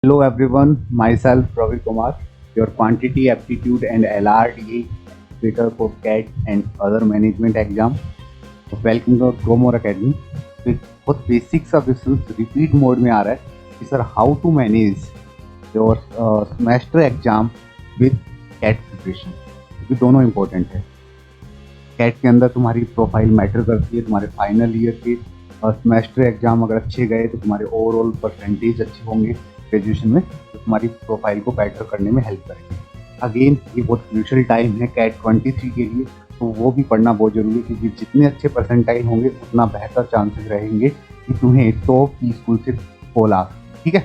Hello everyone, myself Ravi Kumar, your quantity aptitude and LRDA tutor for CAT and other management exam. Welcome to Growmore academy. तो एक बहुत basic सा question repeat mode में आ रहा है कि sir how to manage your semester exam with CAT preparation, क्योंकि दोनों इम्पोर्टेंट है। कैट के अंदर तुम्हारी प्रोफाइल मैटर करती है। तुम्हारे फाइनल ईयर के सेमेस्टर एग्जाम अगर अच्छे गए तो तुम्हारे ओवरऑल परसेंटेज अच्छे होंगे ग्रेजुएशन में, तो तुम्हारी प्रोफाइल को बेटर करने में हेल्प करेंगे। अगेन ये बहुत क्रूशियल टाइम है कैट 23 के लिए, तो वो भी पढ़ना बहुत जरूरी है, क्योंकि जितने अच्छे परसेंटाइल होंगे उतना बेहतर चांसेस रहेंगे कि तुम्हें टॉप की स्कूल से कॉल आ। ठीक है,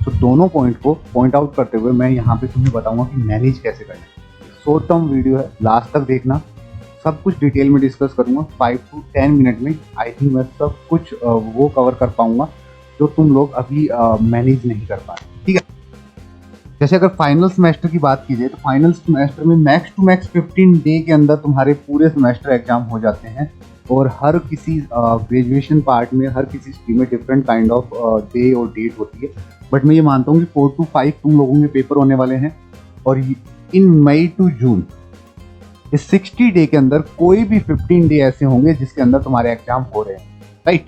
तो दोनों पॉइंट को पॉइंट आउट करते हुए मैं यहाँ पे तुम्हें बताऊंगा कि मैनेज कैसे करना है। शॉर्ट टर्म वीडियो है, लास्ट तक देखना, सब कुछ डिटेल में डिस्कस करूंगा। 5 to 10 मिनट में आई थिंक मैं सब कुछ वो कवर कर पाऊंगा जो तुम लोग अभी मैनेज नहीं कर पा रहे। ठीक है, जैसे अगर फाइनल सेमेस्टर की बात की जाए तो फाइनल सेमेस्टर में मैक्स टू मैक्स 15 डे के अंदर तुम्हारे पूरे सेमेस्टर एग्जाम हो जाते हैं, और हर किसी ग्रेजुएशन पार्ट में हर किसी स्ट्रीम में डिफरेंट काइंड ऑफ डे और डेट होती है। बट मैं ये मानता हूँ कि 4 to 5 तुम लोगों के पेपर होने वाले हैं, और इन मई टू जून इस 60 डे के अंदर कोई भी 15 डे ऐसे होंगे जिसके अंदर तुम्हारे एग्जाम हो रहे हैं। राइट,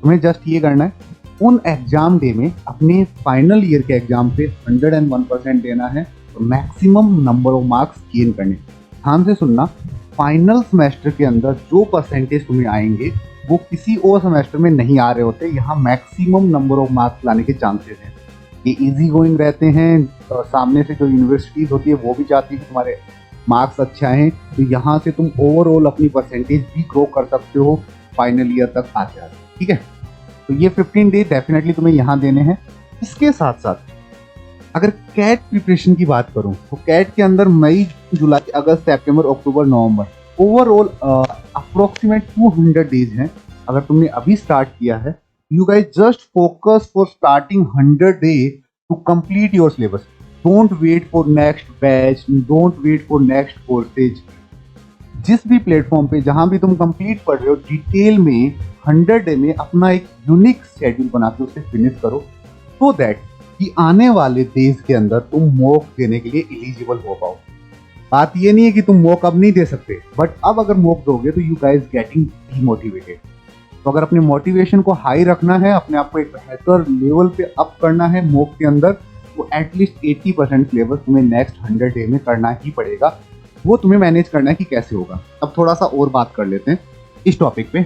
तुम्हें जस्ट ये करना है उन एग्जाम डे में अपने फाइनल ईयर के एग्जाम पे 101% देना है, तो maximum number of marks gain करने। ध्यान से सुनना, फाइनल सेमेस्टर के अंदर जो परसेंटेज तुम्हें आएंगे वो किसी और सेमेस्टर में नहीं आ रहे होते। यहाँ मैक्सिमम नंबर ऑफ मार्क्स लाने के चांसेस हैं। ये इजी गोइंग रहते हैं, सामने से जो यूनिवर्सिटीज होती है वो भी चाहती है कि तुम्हारे मार्क्स अच्छे आए, तो यहाँ से तुम ओवरऑल अपनी परसेंटेज भी ग्रो कर सकते हो फाइनल ईयर तक आते आते। ठीक है, तो ये 15 डे डेफिनेटली तुम्हें यहाँ देने हैं। इसके साथ साथ अगर कैट प्रिपरेशन की बात करूं तो कैट के अंदर मई, जुलाई, अगस्त, सितंबर, अक्टूबर, नवंबर ओवरऑल अप्रोक्सीमेट 200 डेज हैं। अगर तुमने अभी स्टार्ट किया है, you guys just focus for starting 100 day to complete your syllabus. Don't wait for next batch, don't wait for next courses. जिस भी प्लेटफॉर्म पे जहां भी तुम कंप्लीट पढ़ रहे हो, डिटेल में 100 डे में अपना एक यूनिक शेड्यूल बना के उसे फिनिश करो, सो दैट कि आने वाले डेज के अंदर तुम मॉक देने के लिए एलिजिबल हो पाओ। बात ये नहीं है कि तुम मॉक अब नहीं दे सकते, बट अब अगर मॉक दोगे तो यू गाइस गेटिंग डीमोटिवेटेड। तो अगर अपने मोटिवेशन को हाई रखना है, अपने आप को एक बेहतर लेवल पे अप करना है मॉक के अंदर, तो एटलीस्ट 80% सिलेबस तुम्हें नेक्स्ट 100 डे में करना ही पड़ेगा। वो तुम्हें मैनेज करना है कि कैसे होगा। अब थोड़ा सा और बात कर लेते हैं इस टॉपिक पे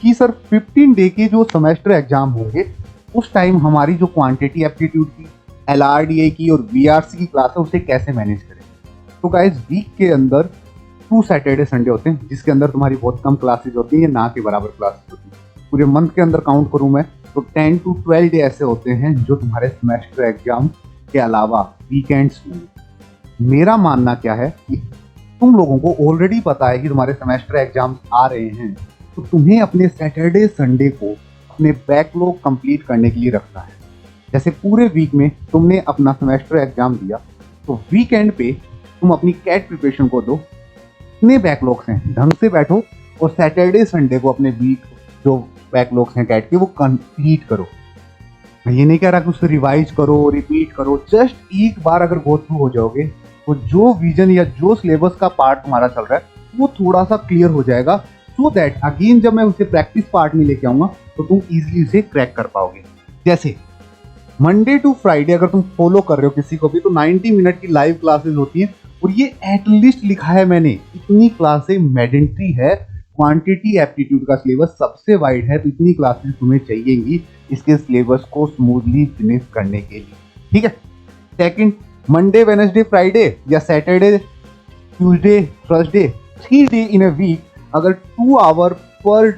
कि सर 15 डे के जो सेमेस्टर एग्जाम होंगे उस टाइम हमारी जो क्वांटिटी एप्टीट्यूड की, LRDA की और VRC की क्लास है उसे कैसे मैनेज करें। तो गाइस वीक के अंदर 2 सैटरडे संडे होते हैं जिसके अंदर तुम्हारी बहुत कम क्लासेज होती हैं या ना के बराबर क्लासेज होती हैं। पूरे मंथ के अंदर काउंट करूँ मैं तो 10 to 12 डे ऐसे होते हैं जो तुम्हारे सेमेस्टर एग्जाम के अलावा वीकेंड्स होंगे। मेरा मानना क्या है कि तुम लोगों को ऑलरेडी पता है कि तुम्हारे सेमेस्टर एग्जाम्स आ रहे हैं, तो तुम्हें अपने सैटरडे संडे को अपने बैकलॉग कंप्लीट करने के लिए रखना है। जैसे पूरे वीक में तुमने अपना सेमेस्टर एग्जाम दिया, तो वीकेंड पे तुम अपनी कैट प्रिपरेशन को दो। इतने बैकलॉग्स हैं ढंग से बैठो और सैटरडे संडे को अपने वीक जो बैकलॉग्स हैं कैट के वो कंप्लीट करो। मैं ये नहीं कह रहा कि उससे रिवाइज करो, रिपीट करो, जस्ट एक बार अगर गो थ्रू हो जाओगे तो जो विजन या जो सिलेबस का पार्ट तुम्हारा चल रहा है वो थोड़ा सा क्लियर हो जाएगा, सो दैट अगेन जब मैं उसे प्रैक्टिस पार्ट में लेके आऊंगा तो तुम इजीली उसे क्रैक कर पाओगे। जैसे मंडे टू फ्राइडे अगर तुम फॉलो कर रहे हो किसी को भी, तो 90 मिनट की लाइव क्लासेस होती हैं, और ये एटलीस्ट लिखा है मैंने, इतनी क्लासेस मैंडेटरी है। क्वांटिटी एप्टीट्यूड का सिलेबस सबसे वाइड है, तो इतनी क्लासेस तुम्हें चाहिएगी इसके सिलेबस को स्मूथली फिनिश करने के लिए। ठीक है, सेकंड, मंडे, वेडनेसडे, फ्राइडे या Saturday, Tuesday, Thursday, 3 day in a week, अगर 2 आवर पर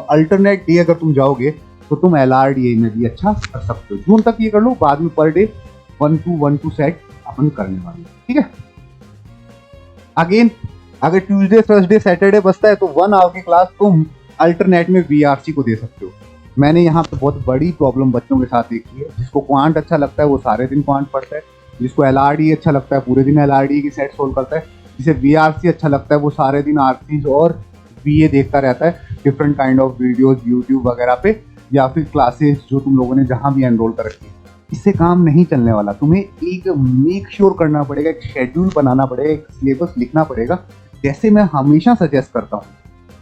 अल्टरनेट डे अगर तुम जाओगे तो तुम LRDA में भी अच्छा कर सकते हो। जून तक ये कर लो, बाद में पर डे 1 to 1 सेट अपन करने वाले। ठीक है, अगेन अगर ट्यूसडे, थर्सडे, सैटरडे बचता है तो 1 आवर की क्लास तुम अल्टरनेट में VRC को दे सकते हो। मैंने यहाँ पे बहुत बड़ी प्रॉब्लम बच्चों के साथ देखी है। जिसको क्वांट अच्छा लगता है वो सारे दिन क्वांट पढ़ता है, जिसको LRDA अच्छा लगता है पूरे दिन LRDA की सेट सोल्व करता है, जिसे VRC अच्छा लगता है वो सारे दिन RCs और VA देखता रहता है, different kind of videos YouTube वगैरह पे, या फिर क्लासेस जो तुम लोगों ने जहाँ भी एनरोल कर रखी है। इससे काम नहीं चलने वाला। तुम्हें एक मेक श्योर करना पड़ेगा, एक शेड्यूल बनाना पड़ेगा, एक सिलेबस लिखना पड़ेगा। जैसे मैं हमेशा सजेस्ट करता हूँ,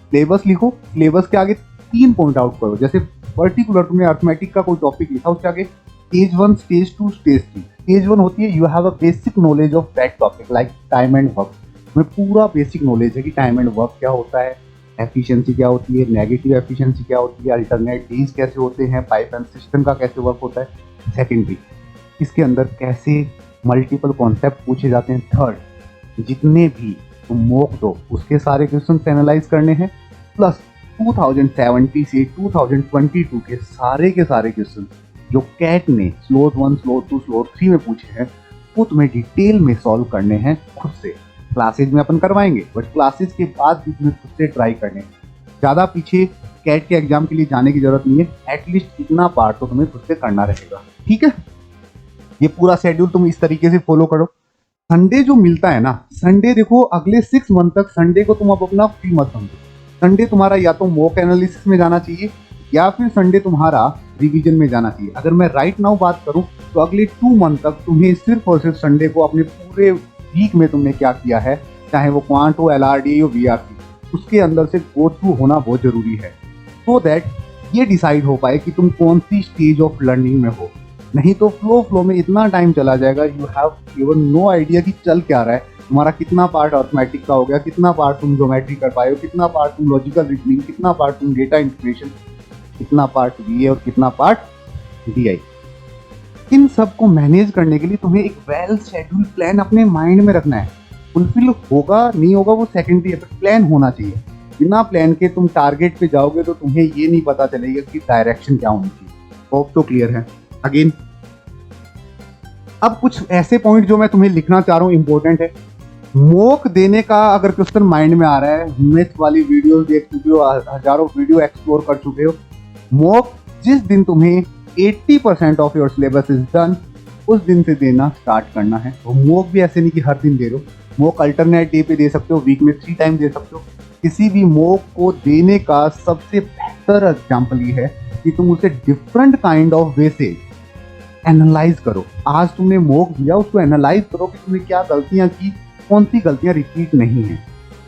सिलेबस लिखो, सिलेबस के आगे 3 पॉइंट आउट करो। जैसे पर्टिकुलर तुमने अर्थमेटिक का कोई टॉपिक लिखा, उसके आगे स्टेज 1, स्टेज 2, स्टेज 3। स्टेज 1 होती है you have a basic knowledge of that topic like time and work. तुम्हें पूरा बेसिक नॉलेज है कि टाइम एंड वर्क क्या होता है, एफिशिएंसी क्या होती है, नेगेटिव एफिशिएंसी क्या होती है, अल्टरनेट डेज कैसे होते हैं, पाइप एंड सिस्टम का कैसे वर्क होता है। सेकेंडरी, इसके अंदर कैसे मल्टीपल कॉन्सेप्ट पूछे जाते हैं। थर्ड, जितने भी तुम मॉक दो उसके सारे क्वेश्चन एनालाइज करने हैं, प्लस 2070 से 2022 के सारे क्वेश्चन जो कैट ने स्लॉट 1, स्लॉट 2, स्लॉट 3 में पूछे हैं, वो तुम्हें डिटेल में सॉल्व करने हैं खुद से। क्लासेज में अपन करवाएंगे, बट क्लासेज के बाद भी तुम्हें खुद से ट्राई करने हैं। ज़्यादा पीछे कैट के एग्जाम के लिए जाने की जरूरत नहीं है, एटलीस्ट इतना पार्ट तो तुम्हें खुद से करना रहेगा। ठीक है, ये पूरा शेड्यूल तुम इस तरीके से फॉलो करो। संडे जो मिलता है ना, संडे देखो अगले 6 मंथ तक संडे को तुम अब अपना फ्री मत समझो। संडे तुम्हारा या तो मॉक एनालिसिस में जाना चाहिए या फिर संडे तुम्हारा रिवीजन में जाना चाहिए। अगर मैं राइट नाउ बात करूं तो अगले 2 मंथ तक तुम्हें सिर्फ और सिर्फ संडे को अपने पूरे वीक में तुमने क्या किया है, चाहे वो क्वांट हो, LRD हो, VRC, उसके अंदर से गो थ्रू होना बहुत जरूरी है, सो दैट ये डिसाइड हो पाए कि तुम कौन सी स्टेज ऑफ लर्निंग में हो। नहीं तो फ्लो में इतना टाइम चला जाएगा, you have even know idea कि चल क्या रहा है। तुम्हारा कितना पार्ट अर्थमेटिक का हो गया, कितना पार्ट तुम ज्योमेट्री कर पाए हो, कितना पार्ट तुम लॉजिकल रीजनिंग, कितना पार्ट तुम डेटा इंटीग्रेशन, कितना पार्ट VA और कितना पार्ट DI। इन सब को मैनेज करने के लिए तुम्हें एक वेल शेड्यूल प्लान अपने माइंड में रखना है। फुलफिल होगा नहीं होगा वो सेकेंडरी है, पर प्लान होना चाहिए। बिना प्लान के तुम टारगेट पे जाओगे तो तुम्हें ये नहीं पता चलेगा कि डायरेक्शन क्या होनी चाहिए। होप तो क्लियर है। अगेन अब कुछ ऐसे पॉइंट जो मैं तुम्हें लिखना चाह रहा हूँ, इंपॉर्टेंट है। मॉक देने का अगर क्वेश्चन माइंड में आ रहा है, मैथ वाली वीडियो देख चुके हो, हजारों वीडियो एक्सप्लोर कर चुके हो, मॉक जिस दिन तुम्हें 80% of your syllabus is done, उस दिन से देना स्टार्ट करना है। वो मॉक भी ऐसे नहीं कि हर दिन दे रहे हो, मॉक अल्टरनेट डे पे दे सकते हो, वीक में 3 टाइम दे सकते हो। किसी भी मॉक को देने का सबसे बेहतर एग्जाम्पल ये है कि तुम उसे डिफरेंट काइंड ऑफ वे से एनालाइज करो। आज तुमने मॉक दिया, उसको एनालाइज करो कि तुमने क्या गलतियां की, कौन सी गलतियां रिपीट नहीं है।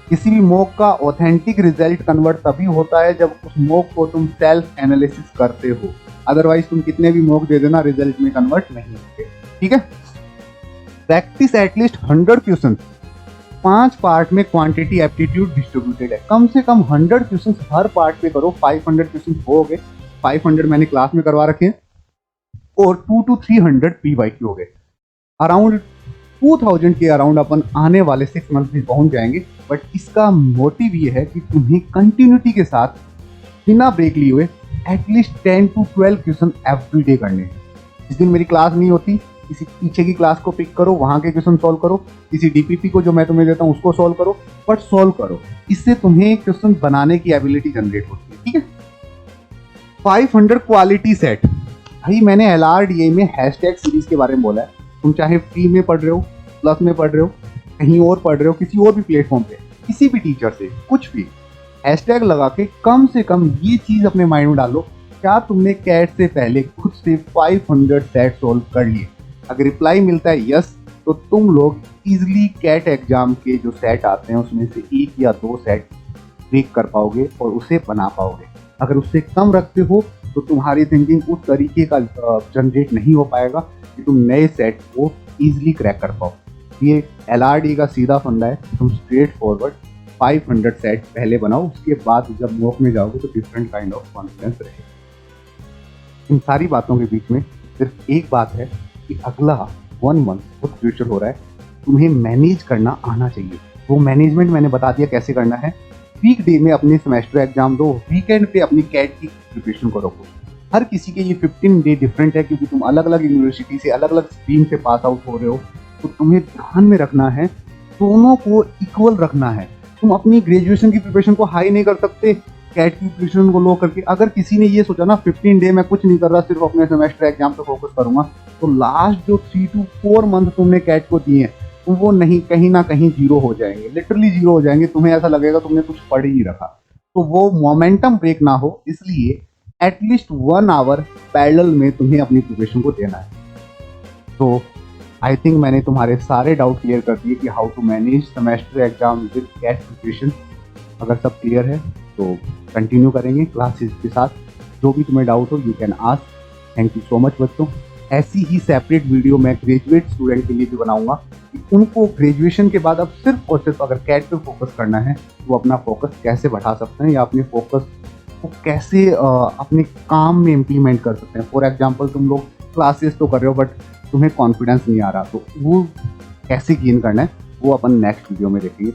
किसी भी मॉक का ऑथेंटिक रिजल्ट कन्वर्ट तभी होता है जब उस मॉक को तुम सेल्फ एनालिसिस करते हो। अदरवाइज तुम कितने भी मॉक दे देना, रिजल्ट में कन्वर्ट नहीं होंगे। ठीक है, प्रैक्टिस एटलीस्ट 100 क्वेश्चन। 5 पार्ट में क्वांटिटी एप्टीट्यूड डिस्ट्रीब्यूटेड है, कम से कम 100 क्वेश्चन हर पार्ट पे करो। 500 क्वेश्चन हो गए, 500 मैंने क्लास में करवा रखे हैं, और 2 to 300 PYQ हो गए। अराउंड 2000 के अराउंड अपन आने वाले 6 मंथ में पहुंच जाएंगे। बट इसका मोटिव ये है कि तुम्हें कंटिन्यूटी के साथ बिना ब्रेक लिए हुए at least 10 to 12 question every day करने हैं। जिस दिन मेरी क्लास नहीं होती, किसी पीछे की क्लास को पिक करो, वहां के क्वेश्चन सॉल्व करो, किसी DPP को जो मैं तुम्हें देता हूँ उसको सॉल्व करो, बट सॉल्व करो। इससे तुम्हें क्वेश्चन बनाने की एबिलिटी जनरेट होती है। ठीक है, 500 क्वालिटी सेट। भाई मैंने LRDA में हैशटैग सीरीज के बारे में बोला है। तुम चाहे फ्री में पढ़ रहे हो, प्लस में पढ़ रहे हो, कहीं और पढ़ रहे हो, किसी और भी प्लेटफॉर्म पे, किसी भी टीचर से कुछ भी हैशटैग लगा के कम से कम ये चीज अपने माइंड में डालो, क्या तुमने कैट से पहले खुद से 500 सेट सॉल्व कर लिए? अगर रिप्लाई मिलता है यस, तो तुम लोग इजिली कैट एग्जाम के जो सेट आते हैं उसमें से 1 या 2 सेट ब्रेक कर पाओगे और उसे बना पाओगे। अगर उससे कम रखते हो तो तुम्हारी थिंकिंग उस तरीके का जनरेट नहीं हो पाएगा कि तुम नए सेट को ईजिली क्रैक कर पाओ। ये LRD का सीधा फंडा है, तुम स्ट्रेट फॉरवर्ड 500 सेट पहले बनाओ, उसके बाद जब मॉक में जाओगे तो डिफरेंट काइंड ऑफ कॉन्फिडेंस रहेगा। इन सारी बातों के बीच में सिर्फ एक बात है कि अगला 1 मंथ बहुत फ्यूचर हो रहा है, तुम्हें मैनेज करना आना चाहिए। वो मैनेजमेंट मैंने बता दिया कैसे करना है। वीक डे में अपने सेमेस्टर एग्जाम दो, वीकेंड पे अपनी कैट की प्रिपरेशन करो। हर किसी के ये 15 डे डिफरेंट है, क्योंकि तुम अलग अलग यूनिवर्सिटी से, अलग अलग स्ट्रीम से पास आउट हो रहे हो। तो तुम्हें ध्यान में रखना है, दोनों को इक्वल रखना है। तुम अपनी ग्रेजुएशन की प्रिपरेशन को हाई नहीं कर सकते कैट की प्रिपरेशन को लो करके। अगर किसी ने ये सोचा ना 15 डे मैं कुछ नहीं कर रहा, सिर्फ अपने सेमेस्टर एग्जाम पे फोकस करूंगा, तो लास्ट जो 3 to 4 मंथ तुमने कैट को दिए हैं, तो वो नहीं, कहीं ना कहीं जीरो हो जाएंगे, लिटरली जीरो हो जाएंगे। तुम्हें ऐसा लगेगा तुमने कुछ पढ़ ही नहीं रखा। तो वो मोमेंटम ब्रेक ना हो, इसलिए एटलीस्ट 1 आवर पैरेलल में तुम्हें अपनी प्रिपरेशन को देना है। तो आई थिंक मैंने तुम्हारे सारे डाउट क्लियर कर दिए कि how to manage semester exam with CAT preparation. अगर सब क्लियर है तो कंटिन्यू करेंगे क्लासेस के साथ। जो भी तुम्हें डाउट हो you can ask. Thank you so much बच्चों। ऐसी ही सेपरेट वीडियो मैं ग्रेजुएट स्टूडेंट के लिए भी बनाऊंगा कि उनको ग्रेजुएशन के बाद अब सिर्फ और सिर्फ अगर कैट पे फोकस करना है तो वो अपना फोकस कैसे बढ़ा सकते हैं या अपने फोकस को कैसे अपने काम में इम्प्लीमेंट कर सकते हैं। फॉर एग्जाम्पल तुम लोग क्लासेस तो कर रहे हो बट तुम्हें कॉन्फिडेंस नहीं आ रहा, तो वो कैसे गेन करना है वो अपन नेक्स्ट वीडियो में देखेंगे।